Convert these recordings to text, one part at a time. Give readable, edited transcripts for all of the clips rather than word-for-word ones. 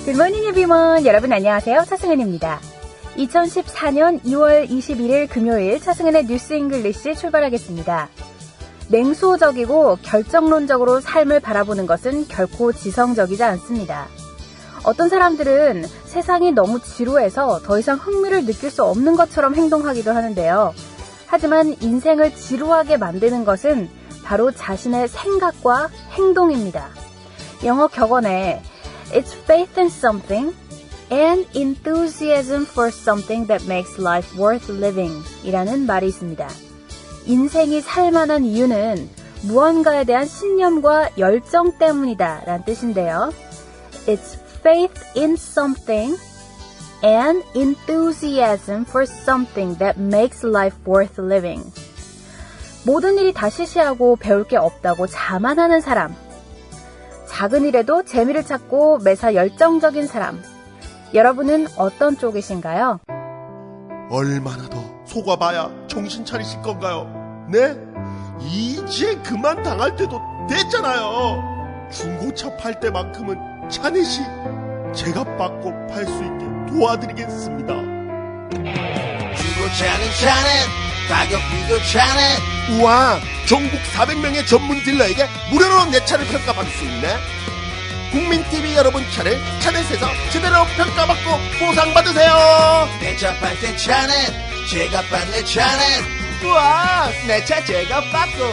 Good morning everyone. 여러분 안녕하세요. 차승은입니다. 2014년 2월 21일 금요일 차승은의 뉴스 잉글리시 출발하겠습니다. 냉소적이고 결정론적으로 삶을 바라보는 것은 결코 지성적이지 않습니다. 어떤 사람들은 세상이 너무 지루해서 더 이상 흥미를 느낄 수 없는 것처럼 행동하기도 하는데요. 하지만 인생을 지루하게 만드는 것은 바로 자신의 생각과 행동입니다. 영어 격언에 It's faith in something and enthusiasm for something that makes life worth living 이라는 말이 있습니다. 인생이 살만한 이유는 무언가에 대한 신념과 열정 때문이다 라는 뜻인데요. It's faith in something and enthusiasm for something that makes life worth living. 모든 일이 다 시시하고 배울 게 없다고 자만하는 사람. 작은 일에도 재미를 찾고 매사 열정적인 사람. 여러분은 어떤 쪽이신가요? 얼마나 더 속아봐야 정신 차리실 건가요? 네? 이제 그만 당할 때도 됐잖아요. 중고차 팔 때만큼은 차넷이 제가 받고 팔 수 있게 도와드리겠습니다. 중고차는 차넷, 가격 비교 차넷. 우와, 전국 400명의 전문 딜러에게 무료로 내 차를 평가받을 수 있네. 국민TV 여러분 차를 차넷에서 제대로 평가받고 보상받으세요. 내 차 팔 때 차넷, 제가 받네 차넷. 우와, 내 차 제가 받고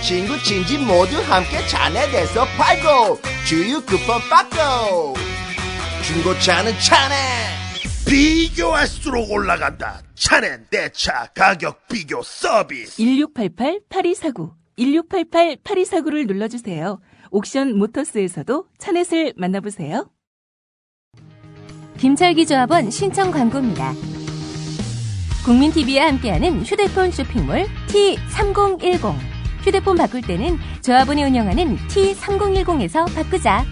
친구 친지 모두 함께 차넷에서 팔고 주유 쿠폰 받고. 중고차는 차넷. 비교할수록 올라간다. 차넷 내 차 가격 비교 서비스. 1688-8249 1688-8249를 눌러주세요. 옥션 모터스에서도 차넷을 만나보세요. 김철기 조합원 신청 광고입니다. 국민TV와 함께하는 휴대폰 쇼핑몰 T3010. 휴대폰 바꿀 때는 조합원이 운영하는 T3010에서 바꾸자.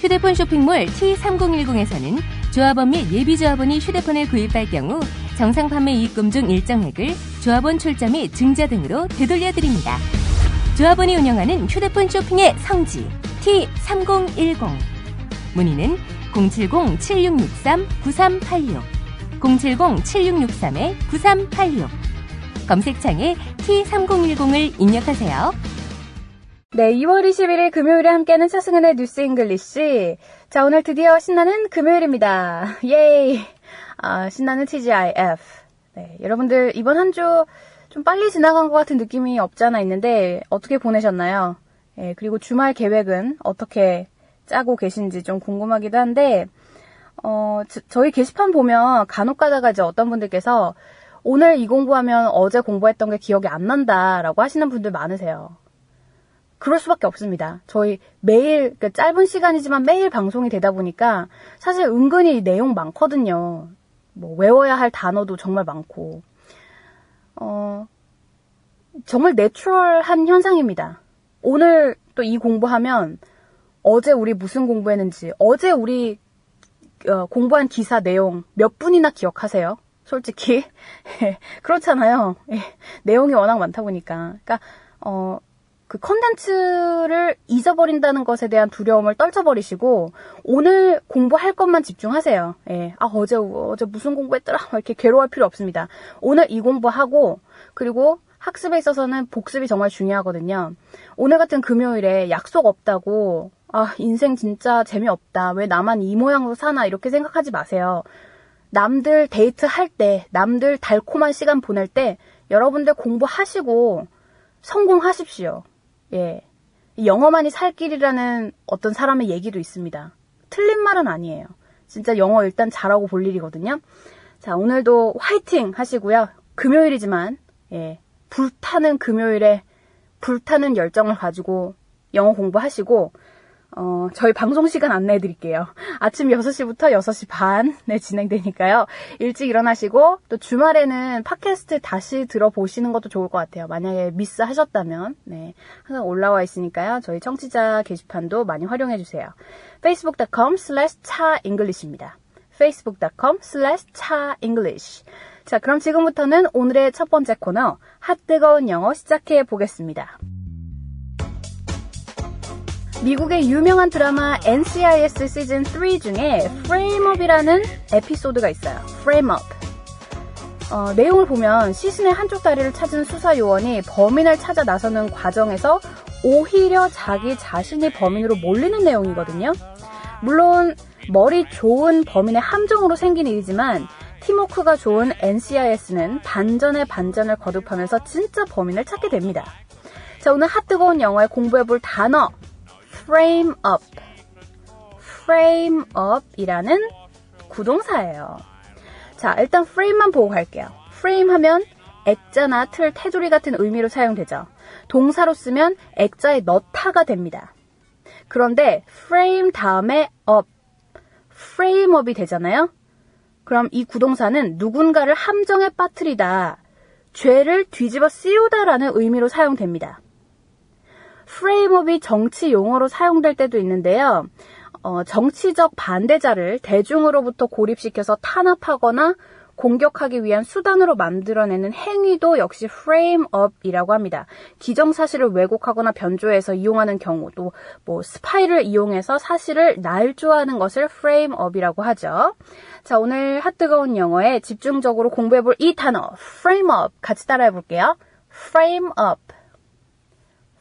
휴대폰 쇼핑몰 T3010에서는 조합원 및 예비조합원이 휴대폰을 구입할 경우 정상 판매 이익금 중 일정액을 조합원 출자 및 증자 등으로 되돌려드립니다. 조합원이 운영하는 휴대폰 쇼핑의 성지 T3010. 문의는 070-7663-9386 070-7663-9386 검색창에 T3010을 입력하세요. 네, 2월 21일 금요일에 함께하는 차승은의 뉴스 잉글리시. 자, 오늘 드디어 신나는 금요일입니다. 예이! 신나는 TGIF. 네, 여러분들 이번 한 주 좀 빨리 지나간 것 같은 느낌이 없지 않아 있는데 어떻게 보내셨나요? 예, 그리고 주말 계획은 어떻게 짜고 계신지 좀 궁금하기도 한데 저희 게시판 보면 간혹 가다가 이제 어떤 분들께서 오늘 이 공부하면 어제 공부했던 게 기억이 안 난다라고 하시는 분들 많으세요. 그럴 수밖에 없습니다. 저희 매일, 그러니까 짧은 시간이지만 매일 방송이 되다 보니까 사실 은근히 내용 많거든요. 뭐 외워야 할 단어도 정말 많고. 정말 내추럴한 현상입니다. 오늘 또 이 공부하면 어제 우리 무슨 공부했는지, 어제 우리 공부한 기사 내용 몇 분이나 기억하세요? 솔직히. 그렇잖아요. 내용이 워낙 많다 보니까. 그러니까 그 컨텐츠를 잊어버린다는 것에 대한 두려움을 떨쳐버리시고 오늘 공부할 것만 집중하세요. 예. 어제 무슨 공부했더라 이렇게 괴로워할 필요 없습니다. 오늘 이 공부하고 그리고 학습에 있어서는 복습이 정말 중요하거든요. 오늘 같은 금요일에 약속 없다고 인생 진짜 재미없다. 왜 나만 이 모양으로 사나 이렇게 생각하지 마세요. 남들 데이트할 때, 남들 달콤한 시간 보낼 때 여러분들 공부하시고 성공하십시오. 예. 영어만이 살 길이라는 어떤 사람의 얘기도 있습니다. 틀린 말은 아니에요. 진짜 영어 일단 잘하고 볼 일이거든요. 자, 오늘도 화이팅 하시고요. 금요일이지만, 예. 불타는 금요일에 불타는 열정을 가지고 영어 공부하시고, 저희 방송 시간 안내해 드릴게요. 아침 6시부터 6시 반에 진행되니까요. 일찍 일어나시고 또 주말에는 팟캐스트 다시 들어보시는 것도 좋을 것 같아요. 만약에 미스 하셨다면 네, 항상 올라와 있으니까요. 저희 청취자 게시판도 많이 활용해 주세요. facebook.com/chaenglish입니다. facebook.com/chaenglish. 자, 그럼 지금부터는 오늘의 첫 번째 코너 핫뜨거운 영어 시작해 보겠습니다. 미국의 유명한 드라마 NCIS 시즌 3 중에 Frame Up이라는 에피소드가 있어요. Frame Up. 내용을 보면 시신의 한쪽 다리를 찾은 수사 요원이 범인을 찾아 나서는 과정에서 오히려 자기 자신이 범인으로 몰리는 내용이거든요. 물론 머리 좋은 범인의 함정으로 생긴 일이지만 팀워크가 좋은 NCIS는 반전에 반전을 거듭하면서 진짜 범인을 찾게 됩니다. 자, 오늘 핫뜨거운 영어에 공부해볼 단어 frame up. frame up이라는 구동사예요. 자, 일단 frame만 보고 갈게요. frame 하면 액자나 틀, 테두리 같은 의미로 사용되죠. 동사로 쓰면 액자에 넣다가 됩니다. 그런데 frame 다음에 up, frame up이 되잖아요. 그럼 이 구동사는 누군가를 함정에 빠뜨리다, 죄를 뒤집어 씌우다라는 의미로 사용됩니다. frame up이 정치 용어로 사용될 때도 있는데요. 정치적 반대자를 대중으로부터 고립시켜서 탄압하거나 공격하기 위한 수단으로 만들어내는 행위도 역시 frame up이라고 합니다. 기정사실을 왜곡하거나 변조해서 이용하는 경우, 또 스파이를 이용해서 사실을 날조하는 것을 frame up이라고 하죠. 자, 오늘 핫뜨거운 영어에 집중적으로 공부해볼 이 단어 frame up 같이 따라해볼게요. frame up,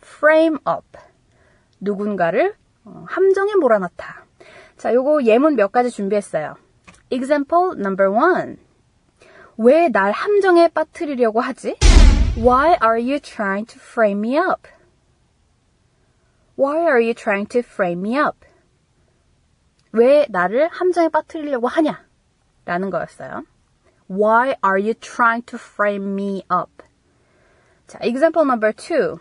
frame up. 누군가를 함정에 몰아넣다. 자, 요거 예문 몇 가지 준비했어요. Example number 1. 왜 날 함정에 빠뜨리려고 하지? Why are you trying to frame me up? Why are you trying to frame me up? 왜 나를 함정에 빠뜨리려고 하냐? 라는 거였어요. Why are you trying to frame me up? 자, example number 2.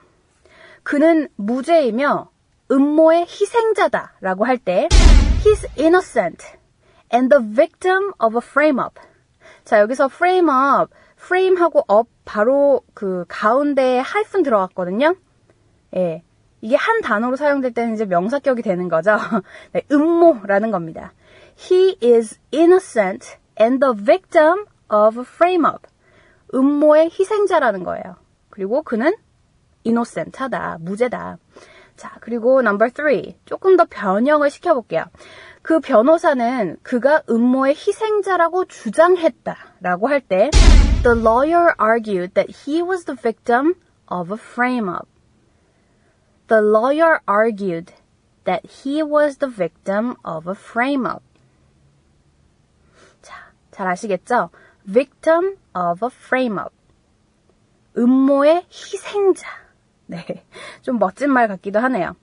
그는 무죄이며 음모의 희생자다 라고 할 때 He's innocent and the victim of a frame-up. 자, 여기서 frame-up, frame하고 up 바로 그 가운데에 하이픈 들어갔거든요. 예, 이게 한 단어로 사용될 때는 이제 명사격이 되는 거죠. 네, 음모라는 겁니다. He is innocent and the victim of a frame-up. 음모의 희생자라는 거예요. 그리고 그는 innocent하다, 무죄다. 자, 그리고 number 3. 조금 더 변형을 시켜볼게요. 그 변호사는 그가 음모의 희생자라고 주장했다라고 할 때 The lawyer argued that he was the victim of a frame-up. The lawyer argued that he was the victim of a frame-up. 자, 잘 아시겠죠? Victim of a frame-up. 음모의 희생자. 네, 좀 멋진 말 같기도 하네요.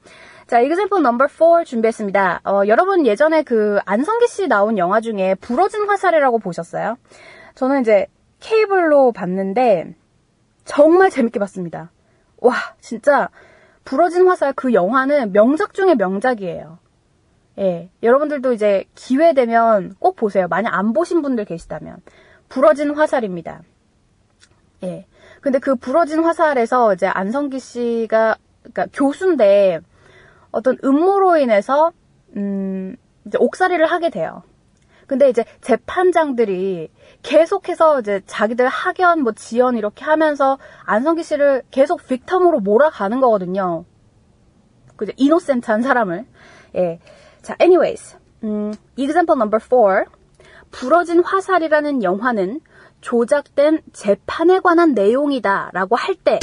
자, example number 4 준비했습니다. 여러분 예전에 그 안성기 씨 나온 영화 중에 부러진 화살이라고 보셨어요? 저는 이제 케이블로 봤는데 정말 재밌게 봤습니다. 와, 진짜 부러진 화살 그 영화는 명작 중에 명작이에요. 예, 여러분들도 이제 기회 되면 꼭 보세요. 만약 안 보신 분들 계시다면. 부러진 화살입니다. 예. 근데 그 부러진 화살에서 이제 안성기 씨가, 그러니까 교수인데 어떤 음모로 인해서, 이제 옥살이를 하게 돼요. 근데 이제 재판장들이 계속해서 이제 자기들 학연, 지연 이렇게 하면서 안성기 씨를 계속 빅텀으로 몰아가는 거거든요. 그죠? 이노센트한 사람을. 예. 자, anyways. example number 4. 부러진 화살이라는 영화는 조작된 재판에 관한 내용이다 라고 할 때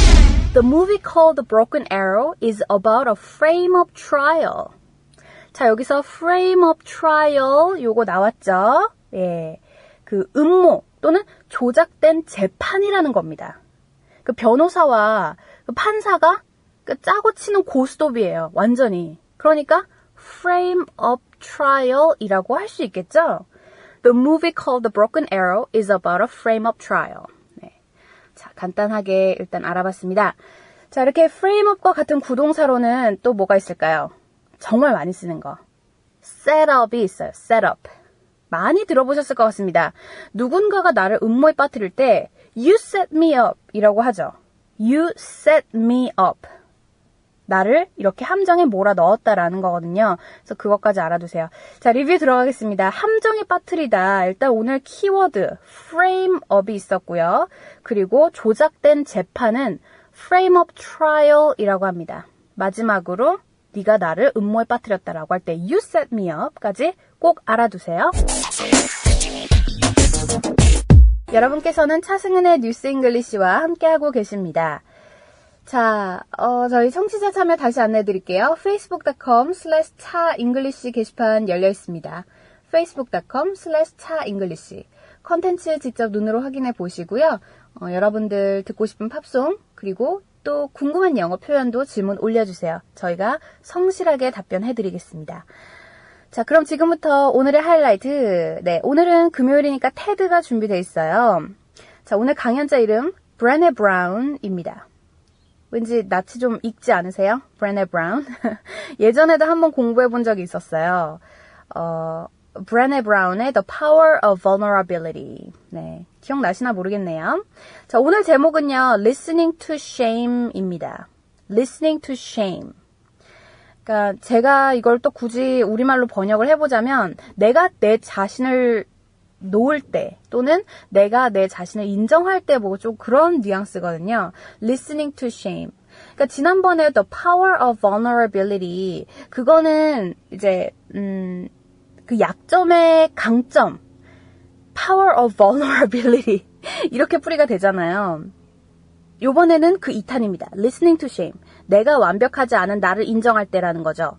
The movie called The Broken Arrow is about a frame-up trial. 자, 여기서 frame-up trial 요거 나왔죠? 예, 그 음모 또는 조작된 재판이라는 겁니다. 그 변호사와 그 판사가 그 짜고 치는 고스톱이에요. 완전히. 그러니까 frame-up trial이라고 할 수 있겠죠? The movie called The Broken Arrow is about a frame-up trial. 네. 자, 간단하게 일단 알아봤습니다. 자, 이렇게 frame-up과 같은 구동사로는 또 뭐가 있을까요? 정말 많이 쓰는 거. set-up이 있어요. set-up. 많이 들어보셨을 것 같습니다. 누군가가 나를 음모에 빠뜨릴 때 You set me up 이라고 하죠. You set me up. 나를 이렇게 함정에 몰아넣었다라는 거거든요. 그래서 그것까지 알아두세요. 자, 리뷰 들어가겠습니다. 함정에 빠뜨리다. 일단 오늘 키워드 frame up이 있었고요. 그리고 조작된 재판은 frame up trial이라고 합니다. 마지막으로 네가 나를 음모에 빠뜨렸다라고 할 때 you set me up까지 꼭 알아두세요. 여러분께서는 차승은의 뉴스 잉글리시와 함께하고 계십니다. 자, 저희 청취자 참여 다시 안내해드릴게요. facebook.com/차잉글리시 게시판 열려 있습니다. facebook.com/차잉글리시 컨텐츠 직접 눈으로 확인해 보시고요. 여러분들 듣고 싶은 팝송 그리고 또 궁금한 영어 표현도 질문 올려주세요. 저희가 성실하게 답변해드리겠습니다. 자, 그럼 지금부터 오늘의 하이라이트. 네, 오늘은 금요일이니까 테드가 준비되어 있어요. 자, 오늘 강연자 이름 브레네 브라운입니다. 왠지 낯이 좀 익지 않으세요? 브레네 브라운. 예전에도 한번 공부해 본 적이 있었어요. 브레네 브라운의 The Power of Vulnerability. 네, 기억나시나 모르겠네요. 자, 오늘 제목은요, Listening to Shame입니다. Listening to Shame. 그러니까 제가 이걸 또 굳이 우리말로 번역을 해보자면 내가 내 자신을 놓을 때 또는 내가 내 자신을 인정할 때 뭐 좀 그런 뉘앙스거든요. Listening to shame. 그러니까 지난번에 The Power of Vulnerability 그거는 이제 그 약점의 강점 Power of Vulnerability 이렇게 풀이가 되잖아요. 요번에는 그 2탄입니다. Listening to shame. 내가 완벽하지 않은 나를 인정할 때라는 거죠.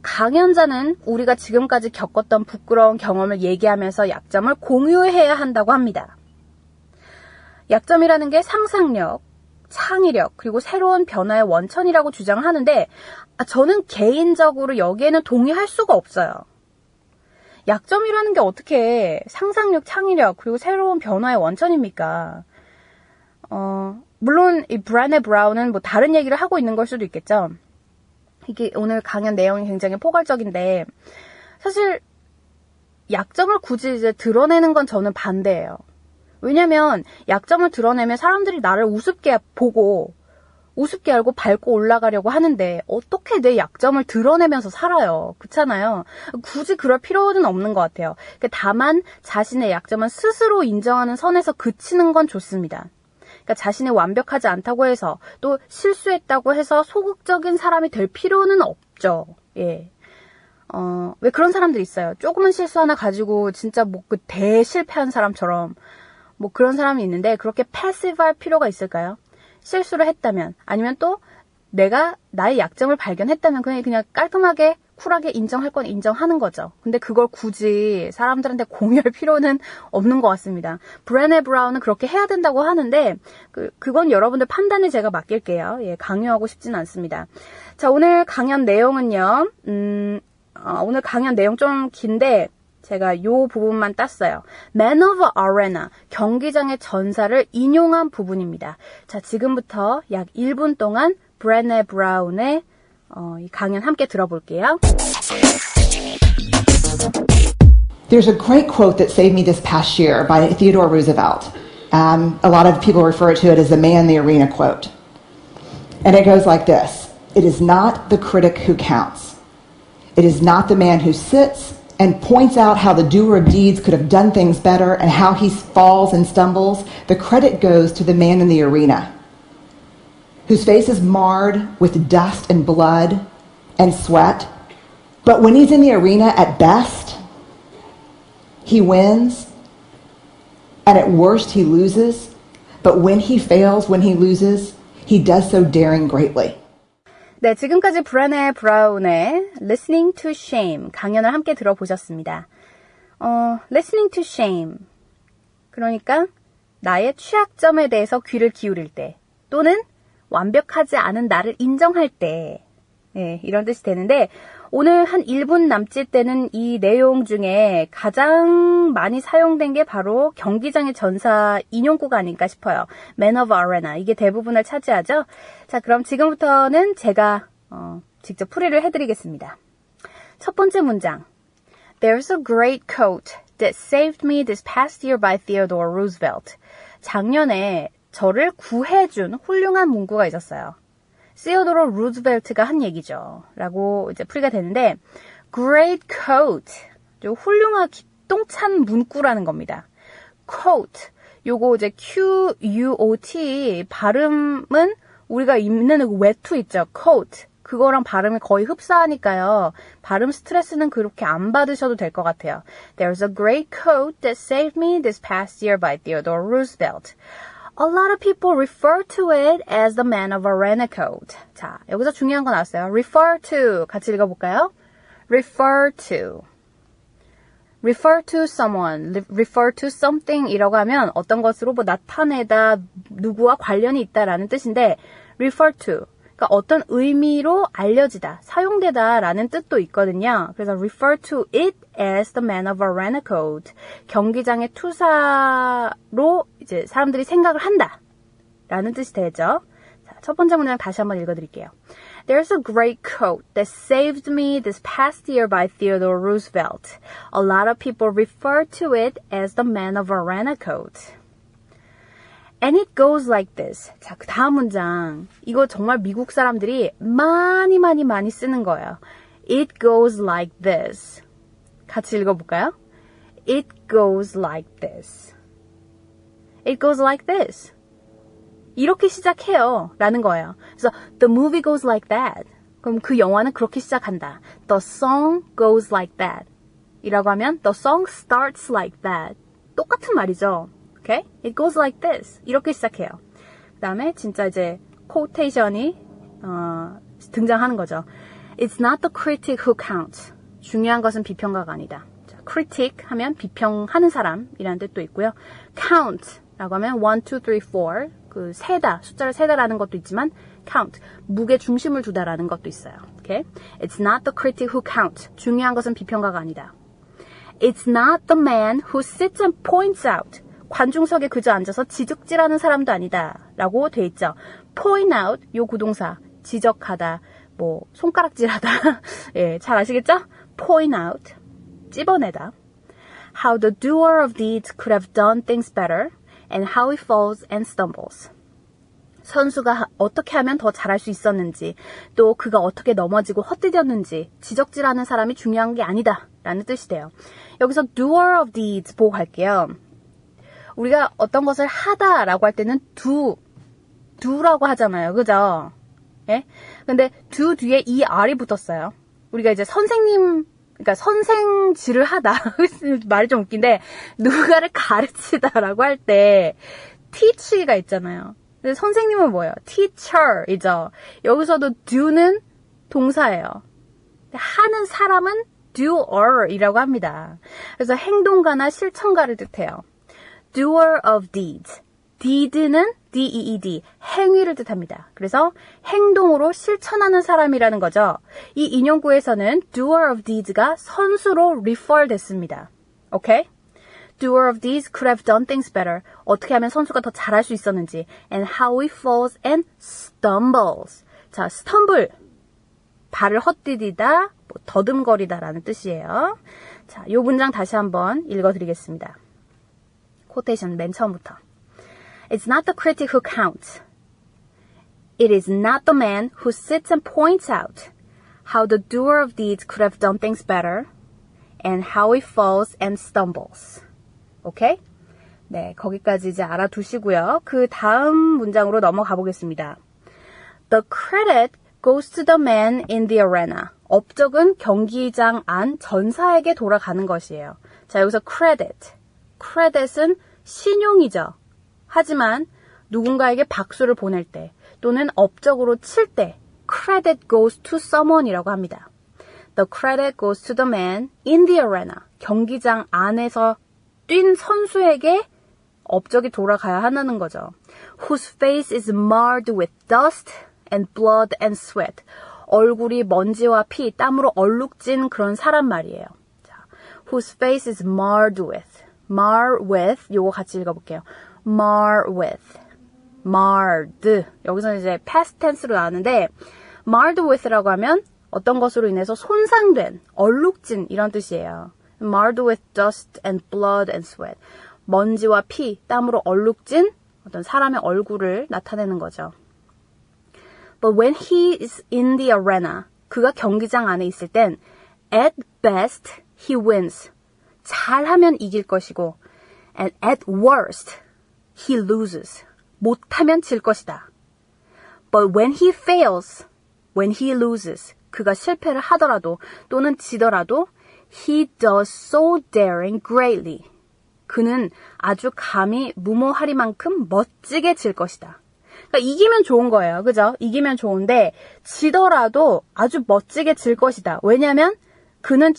강연자는 우리가 지금까지 겪었던 부끄러운 경험을 얘기하면서 약점을 공유해야 한다고 합니다. 약점이라는 게 상상력, 창의력, 그리고 새로운 변화의 원천이라고 주장을 하는데 저는 개인적으로 여기에는 동의할 수가 없어요. 약점이라는 게 어떻게 상상력, 창의력, 그리고 새로운 변화의 원천입니까? 물론 이 브레네 브라운은 뭐 다른 얘기를 하고 있는 걸 수도 있겠죠. 이게 오늘 강연 내용이 굉장히 포괄적인데 사실 약점을 굳이 이제 드러내는 건 저는 반대예요. 왜냐면 약점을 드러내면 사람들이 나를 우습게 보고 우습게 알고 밟고 올라가려고 하는데 어떻게 내 약점을 드러내면서 살아요. 그렇잖아요. 굳이 그럴 필요는 없는 것 같아요. 다만 자신의 약점은 스스로 인정하는 선에서 그치는 건 좋습니다. 그러니까 자신이 완벽하지 않다고 해서 또 실수했다고 해서 소극적인 사람이 될 필요는 없죠. 예. 왜 그런 사람들 있어요. 조그만 실수 하나 가지고 진짜 뭐 그 대실패한 사람처럼 뭐 그런 사람이 있는데 그렇게 패시브할 필요가 있을까요? 실수를 했다면 아니면 또 내가 나의 약점을 발견했다면 그냥 깔끔하게 쿨하게 인정할 건 인정하는 거죠. 근데 그걸 굳이 사람들한테 공유할 필요는 없는 것 같습니다. 브레네 브라운은 그렇게 해야 된다고 하는데 그건 여러분들 판단에 제가 맡길게요. 예, 강요하고 싶지는 않습니다. 자, 오늘 강연 내용은요. 오늘 강연 내용 좀 긴데 제가 요 부분만 땄어요. Man of Arena, 경기장의 전사를 인용한 부분입니다. 자, 지금부터 약 1분 동안 브레네 브라운의 이 강연 함께 들어볼게요. There's a great quote that saved me this past year by Theodore Roosevelt. A lot of people refer to it as the man in the arena quote. And it goes like this. It is not the critic who counts. It is not the man who sits and points out how the doer of deeds could have done things better and how he falls and stumbles. The credit goes to the man in the arena, whose face is marred with dust and blood and sweat. But when he's in the arena at best, he wins, and at worst he loses. But when he fails, when he loses, he does so daring greatly. 네, 지금까지 브레네 브라운의 Listening to Shame 강연을 함께 들어보셨습니다. Listening to Shame, 그러니까 나의 취약점에 대해서 귀를 기울일 때 또는 완벽하지 않은 나를 인정할 때, 네, 이런 뜻이 되는데 오늘 한 1분 남짓 되는 이 내용 중에 가장 많이 사용된 게 바로 경기장의 전사 인용구가 아닐까 싶어요. Man of Arena, 이게 대부분을 차지하죠. 자, 그럼 지금부터는 제가 직접 풀이를 해드리겠습니다. 첫 번째 문장. There's a great quote that saved me this past year by Theodore Roosevelt. 작년에 저를 구해준 훌륭한 문구가 있었어요. 시어도로 루즈벨트가 한 얘기죠. 라고 이제 풀이가 되는데, great quote. 훌륭한 기똥찬 문구라는 겁니다. quote. 요거 이제 quote 발음은 우리가 읽는 외투 있죠. quote. 그거랑 발음이 거의 흡사하니까요. 발음 스트레스는 그렇게 안 받으셔도 될 것 같아요. There's a great quote that saved me this past year by Theodore Roosevelt. A lot of people refer to it as the man of a raincoat. 자, 여기서 중요한 거 나왔어요. refer to. 같이 읽어볼까요? refer to. refer to someone, refer to something 이라고 하면 어떤 것으로 뭐 나타내다, 누구와 관련이 있다라는 뜻인데 refer to, 그러니까 어떤 의미로 알려지다, 사용되다 라는 뜻도 있거든요. 그래서 refer to it as the man of a raincoat. 경기장의 투사로 이제 사람들이 생각을 한다 라는 뜻이 되죠. 자, 첫 번째 문장 다시 한번 읽어드릴게요. There's a great quote that saved me this past year by Theodore Roosevelt. A lot of people refer to it as the man of a raincoat. And it goes like this. 자, 그 다음 문장. 이거 정말 미국 사람들이 많이 쓰는 거예요. It goes like this. 같이 읽어볼까요? It goes like this. It goes like this. 이렇게 시작해요. 라는 거예요. 그래서 the movie goes like that. 그럼 그 영화는 그렇게 시작한다. The song goes like that. 이라고 하면 the song starts like that. 똑같은 말이죠. Okay? It goes like this. 이렇게 시작해요. 그 다음에 진짜 이제 quotation이 등장하는 거죠. It's not the critic who counts. 중요한 것은 비평가가 아니다. 자, critic 하면 비평하는 사람이라는 뜻도 있고요. count 라고 하면 1, 2, 3, 4 그 세다, 숫자를 세다라는 것도 있지만 count, 무게 중심을 두다라는 것도 있어요. Okay? It's not the critic who counts. 중요한 것은 비평가가 아니다. It's not the man who sits and points out. 관중석에 그저 앉아서 지적질하는 사람도 아니다 라고 돼 있죠. point out, 요 구동사, 지적하다, 뭐 손가락질하다. 예, 잘 아시겠죠? point out, 찝어내다. How the doer of deeds could have done things better and how he falls and stumbles. 선수가 어떻게 하면 더 잘할 수 있었는지, 또 그가 어떻게 넘어지고 헛디뎠는지 지적질하는 사람이 중요한 게 아니다 라는 뜻이 돼요. 여기서 doer of deeds 보고 갈게요. 우리가 어떤 것을 하다라고 할 때는 do라고 하잖아요. 그죠? 예? 근데 do 뒤에 er이 붙었어요. 우리가 이제 그러니까 선생질을 하다. 말이 좀 웃긴데, 누가를 가르치다라고 할 때, teach가 있잖아요. 근데 선생님은 뭐예요? teacher이죠. 여기서도 do는 동사예요. 하는 사람은 doer이라고 합니다. 그래서 행동가나 실천가를 뜻해요. doer of deeds. deed는 D-E-E-D, 행위를 뜻합니다. 그래서 행동으로 실천하는 사람이라는 거죠. 이 인용구에서는 doer of deeds가 선수로 refer 됐습니다. 오케이? doer of deeds could have done things better. 어떻게 하면 선수가 더 잘할 수 있었는지. And how he falls and stumbles. 자, stumble. 발을 헛디디다, 뭐 더듬거리다라는 뜻이에요. 자, 요 문장 다시 한번 읽어드리겠습니다. 코테이션 맨 처음부터. It's not the critic who counts. It is not the man who sits and points out how the doer of deeds could have done things better and how he falls and stumbles. 오케이? 네, 거기까지 이제 알아두시고요. 그 다음 문장으로 넘어가 보겠습니다. The credit goes to the man in the arena. 업적은 경기장 안 전사에게 돌아가는 것이에요. 자, 여기서 credit. credit은 신용이죠. 하지만 누군가에게 박수를 보낼 때 또는 업적으로 칠 때 credit goes to someone이라고 합니다. The credit goes to the man in the arena. 경기장 안에서 뛴 선수에게 업적이 돌아가야 한다는 거죠. Whose face is marred with dust and blood and sweat. 얼굴이 먼지와 피, 땀으로 얼룩진 그런 사람 말이에요. 자, whose face is marred with. mar with. 요거 같이 읽어볼게요. mar with. marred. 여기서는 이제 past tense로 나왔는데 marred with라고 하면 어떤 것으로 인해서 손상된, 얼룩진 이런 뜻이에요. marred with dust and blood and sweat. 먼지와 피, 땀으로 얼룩진 어떤 사람의 얼굴을 나타내는 거죠. But when he is in the arena, 그가 경기장 안에 있을 땐 at best he wins. 잘하면 이길 것이고 and at worst he loses. 못하면 질 것이다. But when he fails, when he loses, 그가 실패를 하더라도 또는 지더라도 he does so daring greatly. 그는 아주 감히 무모하리만큼 멋지게 질 것이다. 그러니까 이기면 좋은 거예요. 그죠? 이기면 좋은데 지더라도 아주 멋지게 질 것이다. 왜냐하면 그는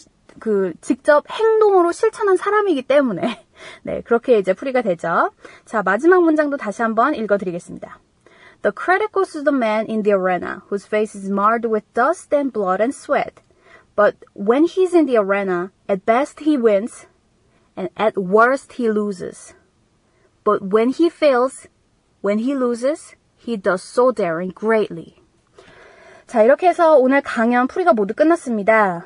직접 행동으로 실천한 사람이기 때문에 네, 그렇게 이제 풀이가 되죠. 자, 마지막 문장도 다시 한번 읽어드리겠습니다. The credit goes to the man in the arena whose face is marred with dust and blood and sweat. But when he's in the arena, at best he wins, and at worst he loses. But when he fails, when he loses, he does so daring greatly. 자, 이렇게 해서 오늘 강연 풀이가 모두 끝났습니다.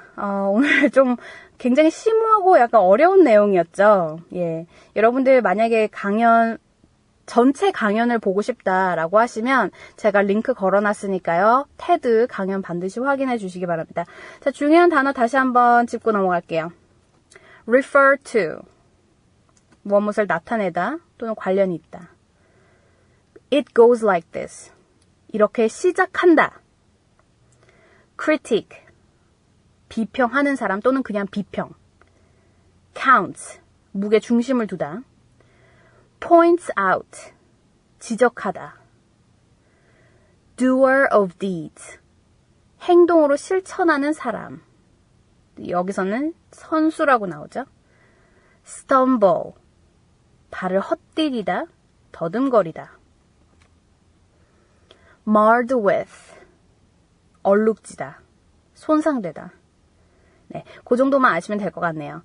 오늘 좀 굉장히 심오하고 약간 어려운 내용이었죠. 예. 여러분들 만약에 전체 강연을 보고 싶다라고 하시면 제가 링크 걸어놨으니까요. 테드 강연 반드시 확인해 주시기 바랍니다. 자, 중요한 단어 다시 한번 짚고 넘어갈게요. refer to, 무엇을 나타내다 또는 관련이 있다. It goes like this, 이렇게 시작한다. critic, 비평하는 사람 또는 그냥 비평. count, 무게 중심을 두다. points out, 지적하다. doer of deeds, 행동으로 실천하는 사람. 여기서는 선수라고 나오죠. stumble, 발을 헛디디다, 더듬거리다. marred with, 얼룩지다, 손상되다. 네, 그 정도만 아시면 될 것 같네요.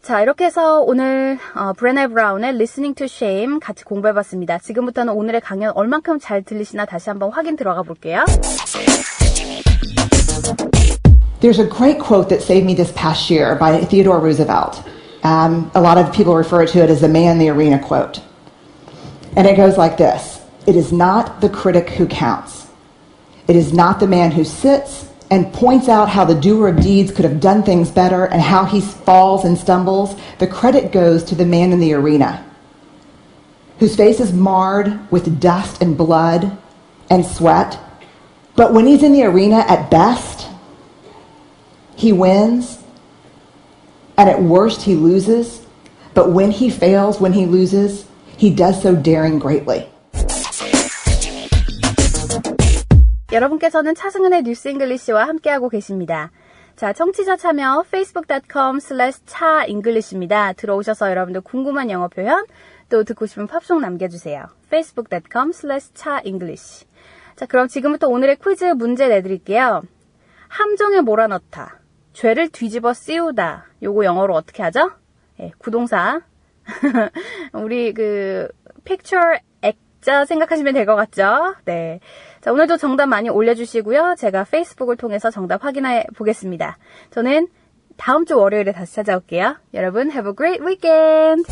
자, 이렇게 해서 오늘 브레네 브라운의 Listening to Shame 같이 공부해봤습니다. 지금부터는 오늘의 강연 얼만큼 잘 들리시나 다시 한번 확인 들어가 볼게요. There's a great quote that saved me this past year by Theodore Roosevelt. A lot of people refer to it as the man in the arena quote. And it goes like this. It is not the critic who counts. It is not the man who sits and points out how the doer of deeds could have done things better and how he falls and stumbles. The credit goes to the man in the arena, whose face is marred with dust and blood and sweat. But when he's in the arena, at best, he wins, and at worst, he loses. But when he fails, when he loses, he does so daring greatly. 여러분께서는 차승은의 뉴스 잉글리시와 함께하고 계십니다. 자, 청취자 참여 facebook.com/차잉글리시입니다. 들어오셔서 여러분들 궁금한 영어 표현 또 듣고 싶은 팝송 남겨주세요. facebook.com/차잉글리시. 자, 그럼 지금부터 오늘의 퀴즈 문제 내드릴게요. 함정에 몰아넣다, 죄를 뒤집어 씌우다. 요거 영어로 어떻게 하죠? 예, 구동사. 우리 picture 액자 생각하시면 될 것 같죠? 네. 자, 오늘도 정답 많이 올려주시고요. 제가 페이스북을 통해서 정답 확인해 보겠습니다. 저는 다음 주 월요일에 다시 찾아올게요. 여러분, have a great weekend!